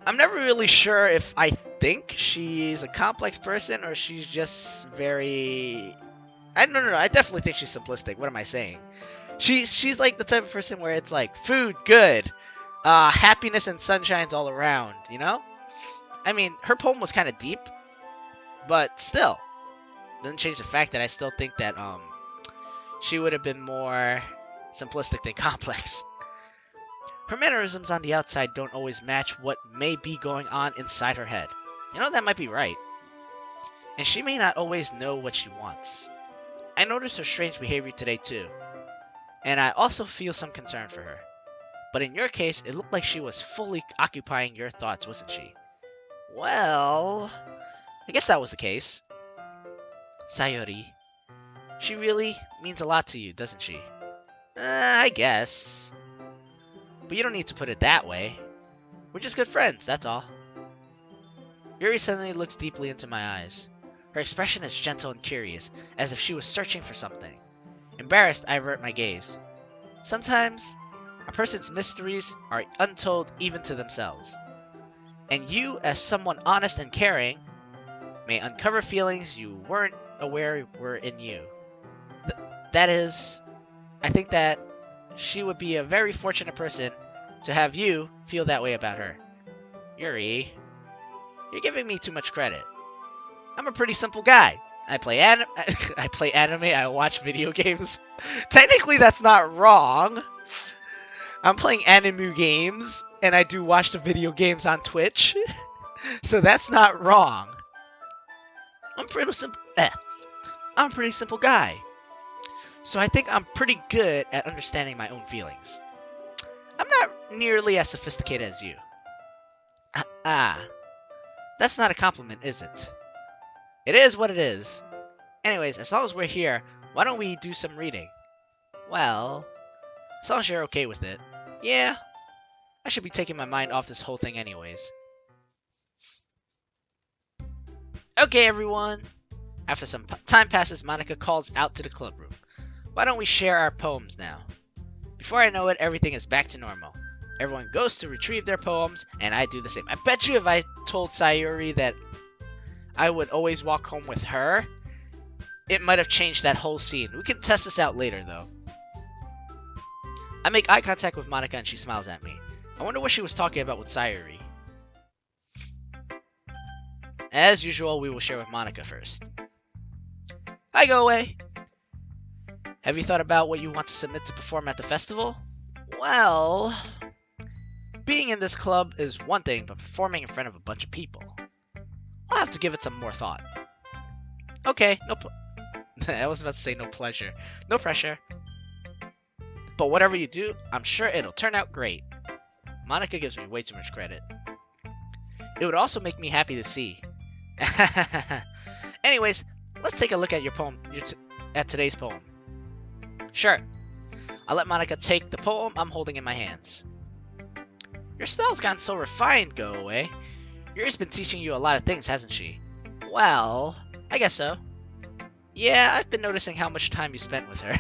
I'm never really sure if I think she's a complex person or she's just very. No. I definitely think she's simplistic. What am I saying? She's like the type of person where it's like food good, happiness and sunshine's all around. You know? I mean, her poem was kind of deep, but still doesn't change the fact that I still think that she would have been more simplistic than complex. Her mannerisms on the outside don't always match what may be going on inside her head. You know, that might be right. And she may not always know what she wants. I noticed her strange behavior today too. And I also feel some concern for her. But in your case, it looked like she was fully occupying your thoughts, wasn't she? Well, I guess that was the case. Sayori, she really means a lot to you, doesn't she? I guess. But you don't need to put it that way. We're just good friends, that's all. Yuri suddenly looks deeply into my eyes. Her expression is gentle and curious, as if she was searching for something. Embarrassed, I avert my gaze. Sometimes, a person's mysteries are untold even to themselves. And you, as someone honest and caring, may uncover feelings you weren't aware were in you. That is, I think that she would be a very fortunate person to have you feel that way about her. Yuri, you're giving me too much credit. I'm a pretty simple guy. I play anime, I watch video games. Technically, that's not wrong. I'm playing anime games, and I do watch the video games on Twitch. So that's not wrong. I'm a pretty simple guy. So I think I'm pretty good at understanding my own feelings. I'm not nearly as sophisticated as you. That's not a compliment, is it? It is what it is. Anyways, as long as we're here, why don't we do some reading? Well, as long as you're okay with it. Yeah, I should be taking my mind off this whole thing anyways. Okay, everyone. After some time passes, Monika calls out to the club room. Why don't we share our poems now? Before I know it, everything is back to normal. Everyone goes to retrieve their poems, and I do the same. I bet you if I told Sayori that I would always walk home with her, it might have changed that whole scene. We can test this out later, though. I make eye contact with Monika, and she smiles at me. I wonder what she was talking about with Sayori. As usual, we will share with Monika first. Hi, Goawei. Have you thought about what you want to submit to perform at the festival? Well, being in this club is one thing, but performing in front of a bunch of people, I'll have to give it some more thought. Okay, I was about to say no pleasure. No pressure. But whatever you do, I'm sure it'll turn out great. Monika gives me way too much credit. It would also make me happy to see. Anyways, let's take a look at your poem. At today's poem. Sure. I'll let Monika take the poem I'm holding in my hands. Your style's gotten so refined, Goawei. Yuri's been teaching you a lot of things, hasn't she? Well, I guess so. Yeah, I've been noticing how much time you spent with her.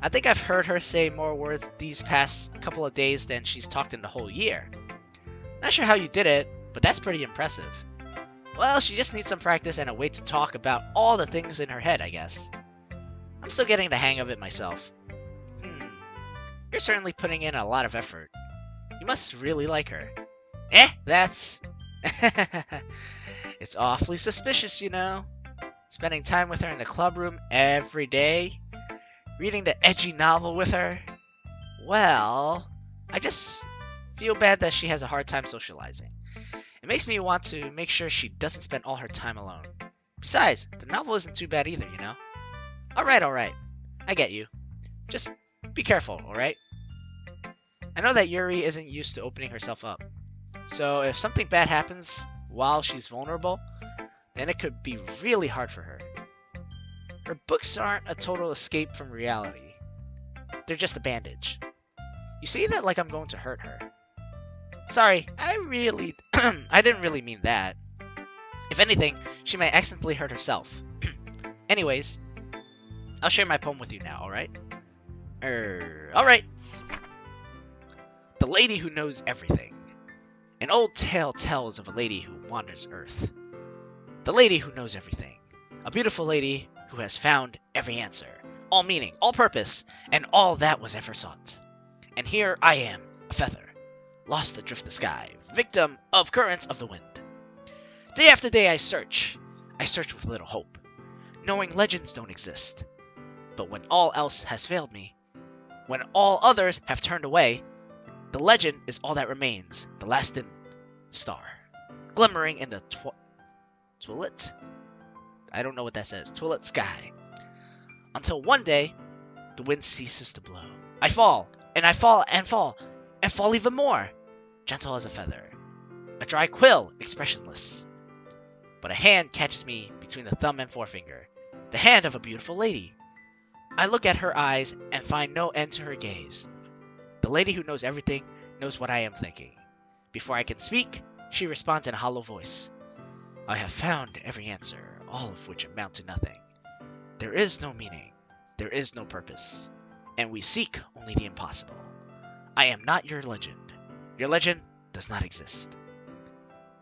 I think I've heard her say more words these past couple of days than she's talked in the whole year. Not sure how you did it, but that's pretty impressive. Well, she just needs some practice and a way to talk about all the things in her head, I guess. I'm still getting the hang of it myself. You're certainly putting in a lot of effort. You must really like her. That's... It's awfully suspicious, you know. Spending time with her in the club room every day. Reading the edgy novel with her. Well, I just feel bad that she has a hard time socializing. It makes me want to make sure she doesn't spend all her time alone. Besides, the novel isn't too bad either, you know. Alright. I get you. Just be careful, alright? I know that Yuri isn't used to opening herself up. So if something bad happens while she's vulnerable, then it could be really hard for her. Her books aren't a total escape from reality. They're just a bandage. You say that like I'm going to hurt her. Sorry, I didn't really mean that. If anything, she may accidentally hurt herself. Anyways, I'll share my poem with you now, alright? Alright. The lady who knows everything. An old tale tells of a lady who wanders Earth. The lady who knows everything. A beautiful lady who has found every answer, all meaning, all purpose, and all that was ever sought. And here I am, a feather, lost adrift the sky, victim of currents of the wind. Day after day I search with little hope, knowing legends don't exist. But when all else has failed me, when all others have turned away, the legend is all that remains, the last dim star, glimmering in the twilit? I don't know what that says. Twilit sky. Until one day, the wind ceases to blow. I fall, and I fall, and fall, and fall even more, gentle as a feather, a dry quill, expressionless. But a hand catches me between the thumb and forefinger, the hand of a beautiful lady. I look at her eyes and find no end to her gaze. The lady who knows everything knows what I am thinking. Before I can speak, she responds in a hollow voice. I have found every answer, all of which amount to nothing. There is no meaning, there is no purpose, and we seek only the impossible. I am not your legend. Your legend does not exist.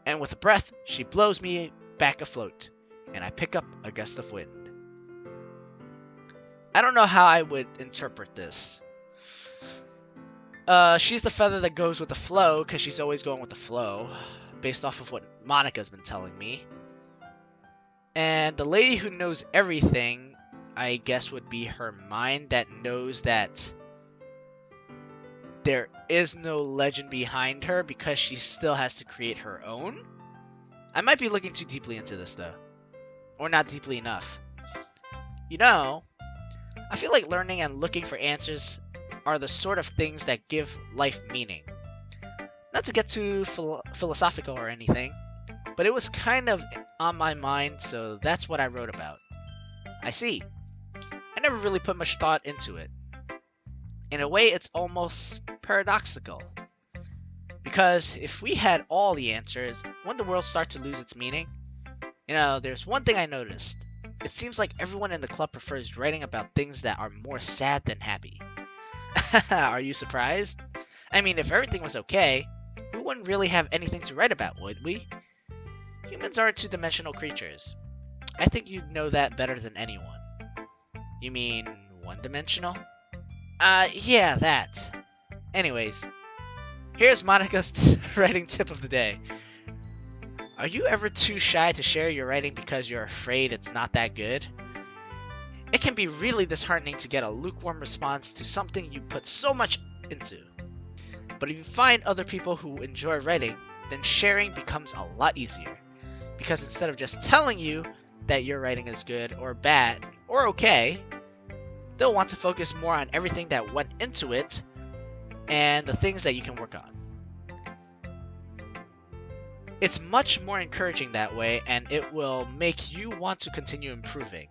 And with a breath, she blows me back afloat, and I pick up a gust of wind. I don't know how I would interpret this. She's the feather that goes with the flow, because she's always going with the flow, based off of what Monika's been telling me. And the lady who knows everything, I guess, would be her mind that knows that there is no legend behind her because she still has to create her own? I might be looking too deeply into this, though. Or not deeply enough. You know, I feel like learning and looking for answers are the sort of things that give life meaning. Not to get too philosophical or anything, but it was kind of on my mind, so that's what I wrote about. I see. I never really put much thought into it. In a way, it's almost paradoxical. Because if we had all the answers, wouldn't the world start to lose its meaning? You know, there's one thing I noticed. It seems like everyone in the club prefers writing about things that are more sad than happy. Are you surprised? I mean, if everything was okay, we wouldn't really have anything to write about, would we? Humans are two-dimensional creatures. I think you'd know that better than anyone. You mean one-dimensional? Yeah, that. Anyways, here's Monika's writing tip of the day. Are you ever too shy to share your writing because you're afraid it's not that good? It can be really disheartening to get a lukewarm response to something you put so much into. But if you find other people who enjoy writing, then sharing becomes a lot easier. Because instead of just telling you that your writing is good or bad or okay, they'll want to focus more on everything that went into it and the things that you can work on. It's much more encouraging that way, and it will make you want to continue improving.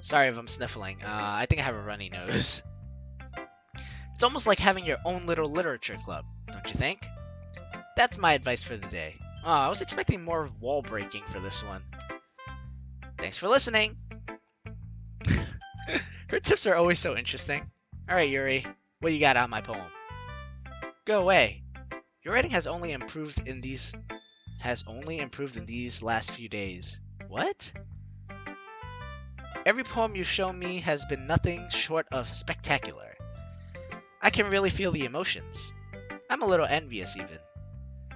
Sorry if I'm sniffling. I think I have a runny nose. It's almost like having your own little literature club, don't you think? That's my advice for the day. Oh, I was expecting more wall breaking for this one. Thanks for listening. Her tips are always so interesting. Alright, Yuri, what you got on my poem? Goawei. Your writing has only improved in these last few days. What? Every poem you've shown me has been nothing short of spectacular. I can really feel the emotions. I'm a little envious even.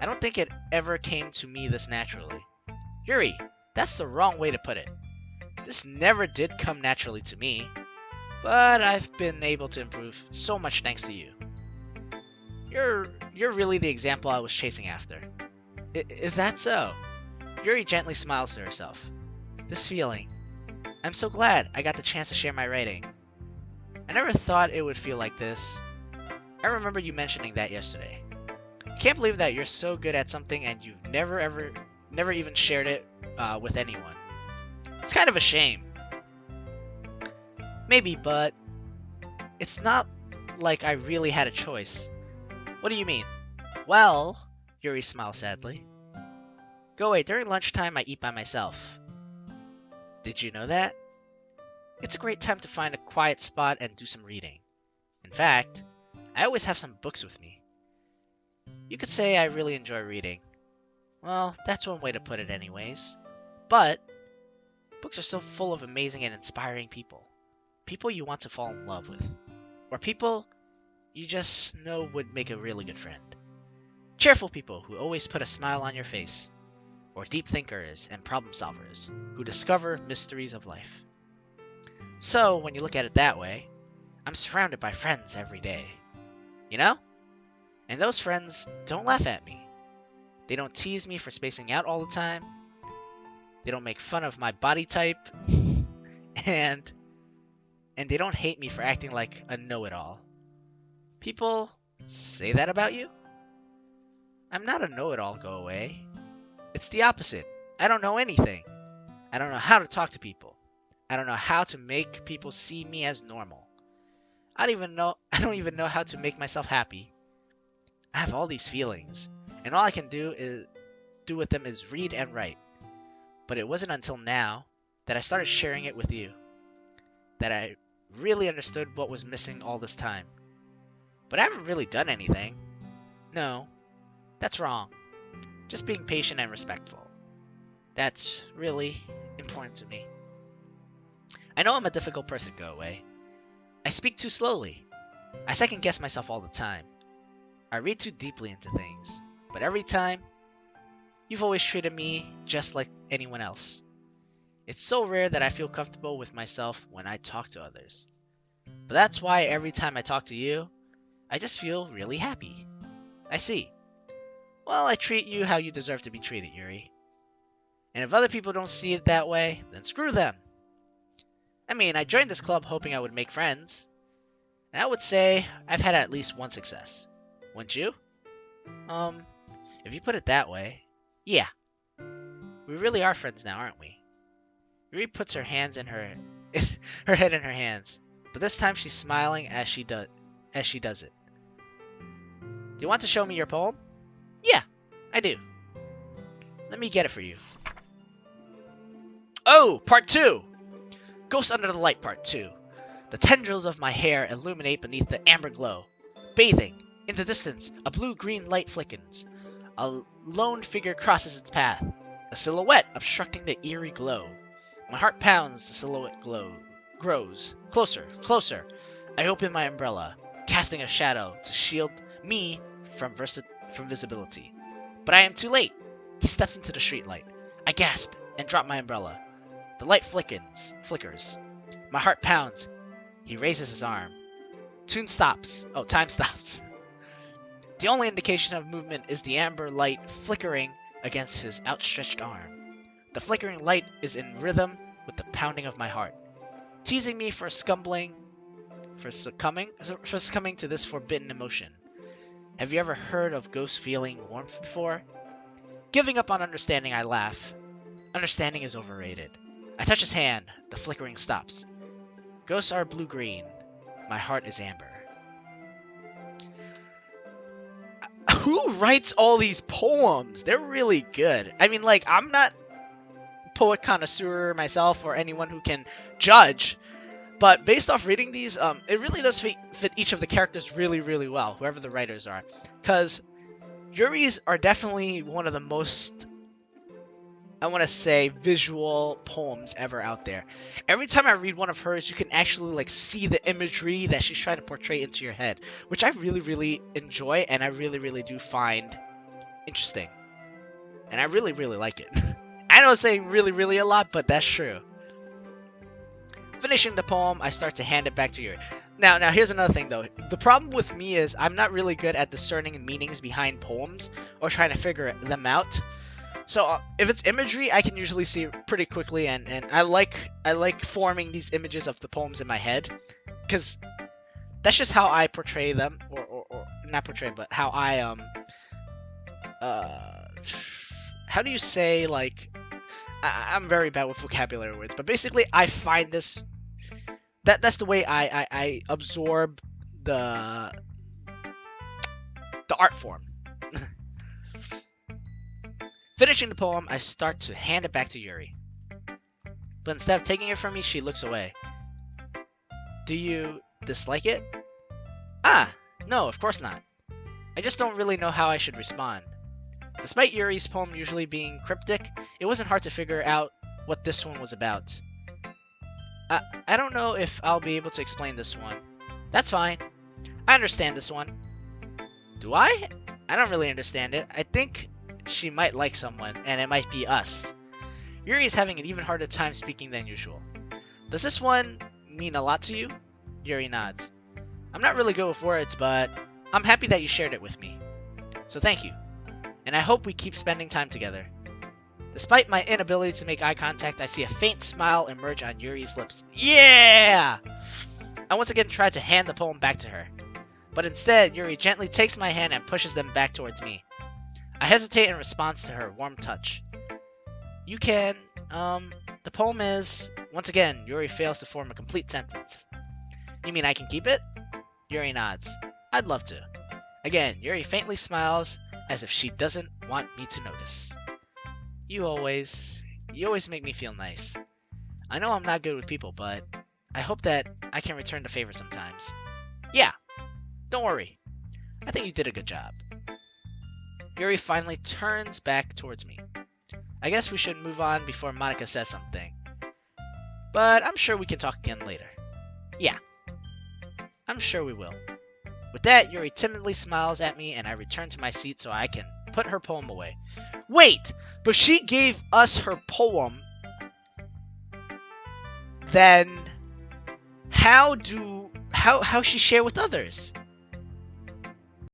I don't think it ever came to me this naturally. Yuri, that's the wrong way to put it. This never did come naturally to me, but I've been able to improve so much thanks to you. You're really the example I was chasing after. Is that so? Yuri gently smiles to herself. This feeling. I'm so glad I got the chance to share my writing. I never thought it would feel like this. I remember you mentioning that yesterday. I can't believe that you're so good at something and you've never even shared it with anyone. It's kind of a shame. Maybe, but it's not like I really had a choice. What do you mean? Well, Yuri smiles sadly. Goawei, during lunchtime I eat by myself. Did you know that? It's a great time to find a quiet spot and do some reading. In fact, I always have some books with me. You could say I really enjoy reading. Well, that's one way to put it anyways. But books are so full of amazing and inspiring people. People you want to fall in love with. Or people you just know would make a really good friend. Cheerful people who always put a smile on your face. Or deep thinkers and problem solvers who discover mysteries of life. So, when you look at it that way, I'm surrounded by friends every day. You know? And those friends don't laugh at me. They don't tease me for spacing out all the time. They don't make fun of my body type. and they don't hate me for acting like a know-it-all. People say that about you? I'm not a know-it-all, Goawei. It's the opposite. I don't know anything. I don't know how to talk to people. I don't know how to make people see me as normal. I don't even know how to make myself happy. I have all these feelings, and all I can do with them is read and write. But it wasn't until now that I started sharing it with you that I really understood what was missing all this time. But I haven't really done anything. No, that's wrong. Just being patient and respectful. That's really important to me. I know I'm a difficult person, Goawei. I speak too slowly. I second guess myself all the time. I read too deeply into things. But every time, you've always treated me just like anyone else. It's so rare that I feel comfortable with myself when I talk to others. But that's why every time I talk to you, I just feel really happy. I see. Well, I treat you how you deserve to be treated, Yuri. And if other people don't see it that way, then screw them. I mean, I joined this club hoping I would make friends. And I would say I've had at least one success. Wouldn't you? If you put it that way, yeah. We really are friends now, aren't we? Yuri puts her hands in her head in her hands, but this time she's smiling as she does it. Do you want to show me your poem? Yeah, I do. Let me get it for you. Oh, part 2! Ghost Under the Light, part 2. The tendrils of my hair illuminate beneath the amber glow. Bathing. In the distance, a blue-green light flickens. A lone figure crosses its path. A silhouette obstructing the eerie glow. My heart pounds, the silhouette grows. Closer, closer. I open my umbrella, casting a shadow to shield me from visibility. But I am too late. He steps into the streetlight. I gasp and drop my umbrella. The light flickers. My heart pounds. He raises his arm. Time stops. The only indication of movement is the amber light flickering against his outstretched arm. The flickering light is in rhythm with the pounding of my heart, teasing me for succumbing to this forbidden emotion. Have you ever heard of ghosts feeling warmth before? Giving up on understanding, I laugh. Understanding is overrated. I touch his hand. The flickering stops. Ghosts are blue-green. My heart is amber. Who writes all these poems? They're really good. I mean, like, I'm not a poet connoisseur myself or anyone who can judge, but based off reading these, it really does fit each of the characters really, really well, whoever the writers are. Because Yuri's are definitely one of the most, I want to say, visual poems ever out there. Every time I read one of hers, you can actually like see the imagery that she's trying to portray into your head, which I really, really enjoy and I really, really do find interesting. And I really, really like it. I know I'm saying really, really a lot, but that's true. Finishing the poem, I start to hand it back to Yuri. Now here's another thing though. The problem with me is I'm not really good at discerning meanings behind poems or trying to figure them out. So if it's imagery, I can usually see it pretty quickly, and I like forming these images of the poems in my head, because that's just how I portray them, or not portray, but how I how do you say, like, I'm very bad with vocabulary words, but basically I find this, that's the way I absorb the art form. Finishing the poem, I start to hand it back to Yuri. But instead of taking it from me, she looks away. Do you dislike it? Ah, no, of course not. I just don't really know how I should respond. Despite Yuri's poem usually being cryptic, it wasn't hard to figure out what this one was about. I don't know if I'll be able to explain this one. That's fine. I understand this one. Do I? I don't really understand it. I think she might like someone, and it might be us. Yuri is having an even harder time speaking than usual. Does this one mean a lot to you? Yuri nods. I'm not really good with words, but I'm happy that you shared it with me. So thank you. And I hope we keep spending time together. Despite my inability to make eye contact, I see a faint smile emerge on Yuri's lips. Yeah! I once again tried to hand the poem back to her. But instead, Yuri gently takes my hand and pushes them back towards me. I hesitate in response to her warm touch. You can, the poem is... Once again, Yuri fails to form a complete sentence. You mean I can keep it? Yuri nods. I'd love to. Again, Yuri faintly smiles as if she doesn't want me to notice. You always make me feel nice. I know I'm not good with people, but I hope that I can return the favor sometimes. Yeah, don't worry. I think you did a good job. Yuri finally turns back towards me. I guess we should move on before Monika says something. But I'm sure we can talk again later. Yeah, I'm sure we will. With that, Yuri timidly smiles at me and I return to my seat so I can put her poem away. Wait, but she gave us her poem. Then how she share with others?